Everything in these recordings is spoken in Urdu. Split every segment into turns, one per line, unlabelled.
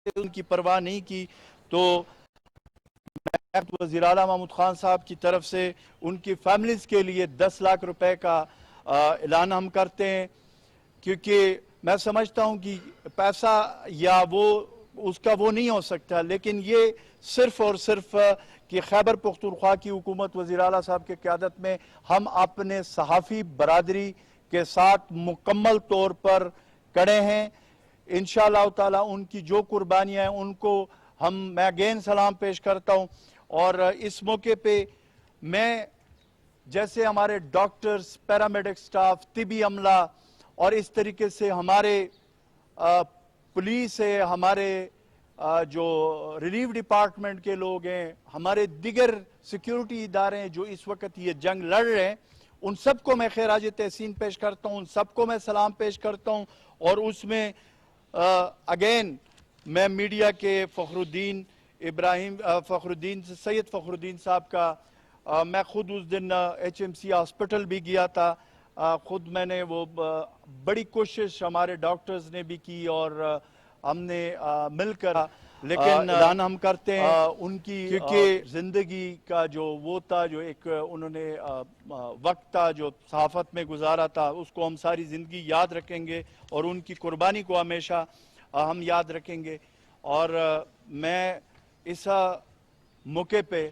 ان کی پرواہ نہیں کی. تو وزیر اعلیٰ محمود خان صاحب کی طرف سے ان کی فیملیز کے لیے 10 لاکھ روپے کا اعلان ہم کرتے ہیں, کیونکہ میں سمجھتا ہوں کہ پیسہ یا اس کا وہ نہیں ہو سکتا, لیکن یہ صرف اور صرف کہ خیبر پختونخوا کی حکومت وزیر اعلیٰ صاحب کی قیادت میں ہم اپنے صحافی برادری کے ساتھ مکمل طور پر کڑے ہیں. انشاءاللہ تعالی ان کی جو قربانیاں ہیں ان کو میں اگین سلام پیش کرتا ہوں. اور اس موقع پہ میں جیسے ہمارے ڈاکٹرز, پیرامیڈک سٹاف, طبی عملہ اور اس طریقے سے ہمارے پولیس ہے, ہمارے جو ریلیف ڈپارٹمنٹ کے لوگ ہیں, ہمارے دیگر سیکیورٹی ادارے ہیں جو اس وقت یہ جنگ لڑ رہے ہیں, ان سب کو میں خراج تحسین پیش کرتا ہوں, ان سب کو میں سلام پیش کرتا ہوں. اور اس میں اگین میں میڈیا کے سید فخر الدین صاحب کا میں خود اس دن ایچ ایم سی ہاسپٹل بھی گیا تھا, خود میں نے وہ بڑی کوشش ہمارے ڈاکٹرز نے بھی کی اور ہم نے مل کر لیکن اعلان ہم کرتے ہیں ان کی, کیونکہ زندگی کا جو وہ تھا, جو ایک انہوں نے وقت تھا جو صحافت میں گزارا تھا, اس کو ہم ساری زندگی یاد رکھیں گے اور ان کی قربانی کو ہمیشہ ہم یاد رکھیں گے. اور میں اس موقع پہ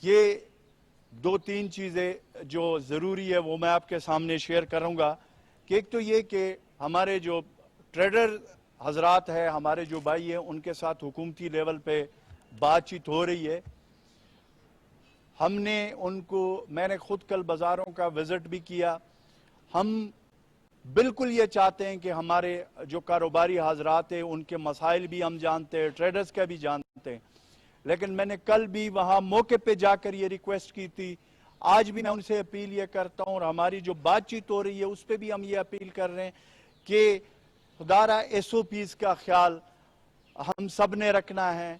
یہ 2-3 چیزیں جو ضروری ہے وہ میں آپ کے سامنے شیئر کروں گا. کہ ایک تو یہ کہ ہمارے جو ٹریڈر حضرات ہیں, ہمارے جو بھائی ہیں, ان کے ساتھ حکومتی لیول پہ بات چیت ہو رہی ہے. ہم نے ان کو, میں نے خود کل بازاروں کا وزٹ بھی کیا. ہم بالکل یہ چاہتے ہیں کہ ہمارے جو کاروباری حضرات ہیں ان کے مسائل بھی ہم جانتے ہیں, ٹریڈرز کا بھی جانتے ہیں, لیکن میں نے کل بھی وہاں موقع پہ جا کر یہ ریکویسٹ کی تھی. آج بھی میں ان سے اپیل یہ کرتا ہوں, اور ہماری جو بات چیت ہو رہی ہے اس پہ بھی ہم یہ اپیل کر رہے ہیں کہ خدارہ ایس او پیز کا خیال ہم سب نے رکھنا ہے,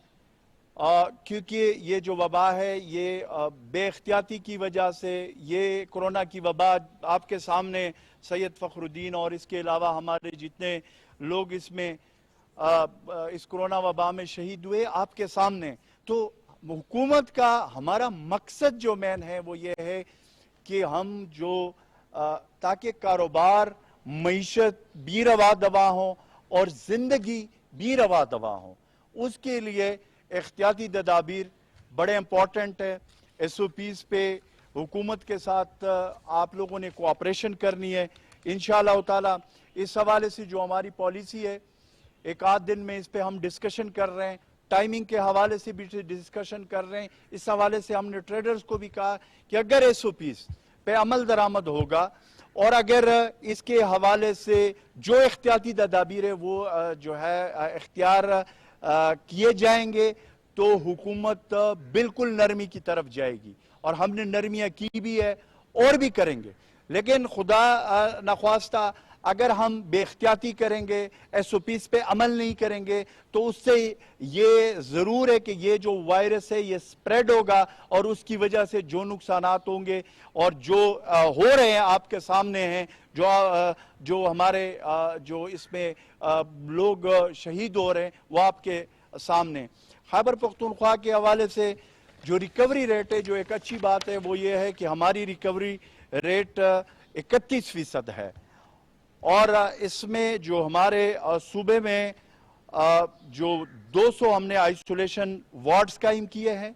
کیونکہ یہ جو وبا ہے یہ بے احتیاطی کی وجہ سے, یہ کرونا کی وبا آپ کے سامنے سید فخر الدین اور اس کے علاوہ ہمارے جتنے لوگ اس میں اس کرونا وبا میں شہید ہوئے آپ کے سامنے. تو حکومت کا ہمارا مقصد جو مین ہے وہ یہ ہے کہ ہم جو تاکہ کاروبار, معیشت بھی روا دوا ہوں اور زندگی بھی روا دوا ہوں, اس کے لیے احتیاطی تدابیر بڑے امپورٹنٹ ہے. ایس او پیز پہ حکومت کے ساتھ آپ لوگوں نے کوآپریشن کرنی ہے انشاءاللہ تعالی. اس حوالے سے جو ہماری پالیسی ہے, ایک آدھ دن میں اس پہ ہم ڈسکشن کر رہے ہیں, ٹائمنگ کے حوالے سے بھی ڈسکشن کر رہے ہیں. اس حوالے سے ہم نے ٹریڈرز کو بھی کہا کہ اگر ایس او پیز پہ عمل درآمد ہوگا اور اگر اس کے حوالے سے جو احتیاطی تدابیر ہے وہ جو ہے اختیار کیے جائیں گے تو حکومت بالکل نرمی کی طرف جائے گی, اور ہم نے نرمیاں کی بھی ہے اور بھی کریں گے. لیکن خدا نخواستہ اگر ہم بے احتیاطی کریں گے, ایس او پیز پہ عمل نہیں کریں گے, تو اس سے یہ ضرور ہے کہ یہ جو وائرس ہے یہ سپریڈ ہوگا, اور اس کی وجہ سے جو نقصانات ہوں گے اور جو ہو رہے ہیں آپ کے سامنے ہیں, جو ہمارے جو اس میں لوگ شہید ہو رہے ہیں وہ آپ کے سامنے. خیبر پختونخوا کے حوالے سے جو ریکوری ریٹ ہے, جو ایک اچھی بات ہے وہ یہ ہے کہ ہماری ریکوری ریٹ 31% ہے, اور اس میں جو ہمارے صوبے میں جو 200 ہم نے آئسولیشن وارڈز قائم کیے ہیں,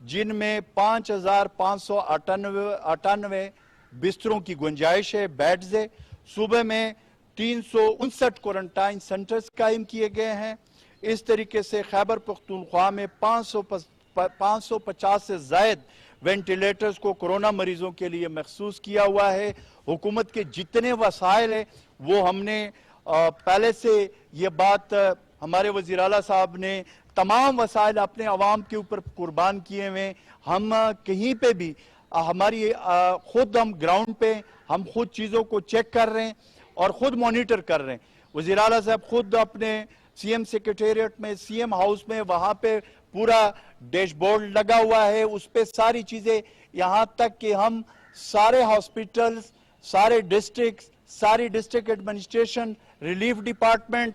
جن میں 5598 بستروں کی گنجائش ہے, بیڈز ہے. صوبے میں 359 کوارنٹائن سینٹرز قائم کیے گئے ہیں. اس طریقے سے خیبر پختونخوا میں 550 سے زائد وینٹیلیٹرز کو کرونا مریضوں کے لیے مخصوص کیا ہوا ہے. حکومت کے جتنے وسائل ہیں وہ ہم نے پہلے سے یہ بات ہمارے وزیر اعلیٰ صاحب نے تمام وسائل اپنے عوام کے اوپر قربان کیے ہوئے. ہم کہیں پہ بھی ہماری خود ہم گراؤنڈ پہ ہم خود چیزوں کو چیک کر رہے ہیں اور خود مانیٹر کر رہے ہیں. وزیر اعلیٰ صاحب خود اپنے سی ایم سیکریٹریٹ میں, سی ایم ہاؤس میں, وہاں پہ پورا ڈیش بورڈ لگا ہوا ہے, اس پہ ساری چیزیں, یہاں تک کہ ہم سارے ہاسپٹلز, سارے ڈسٹرکٹ ایڈمنسٹریشن, ریلیف ڈپارٹمنٹ,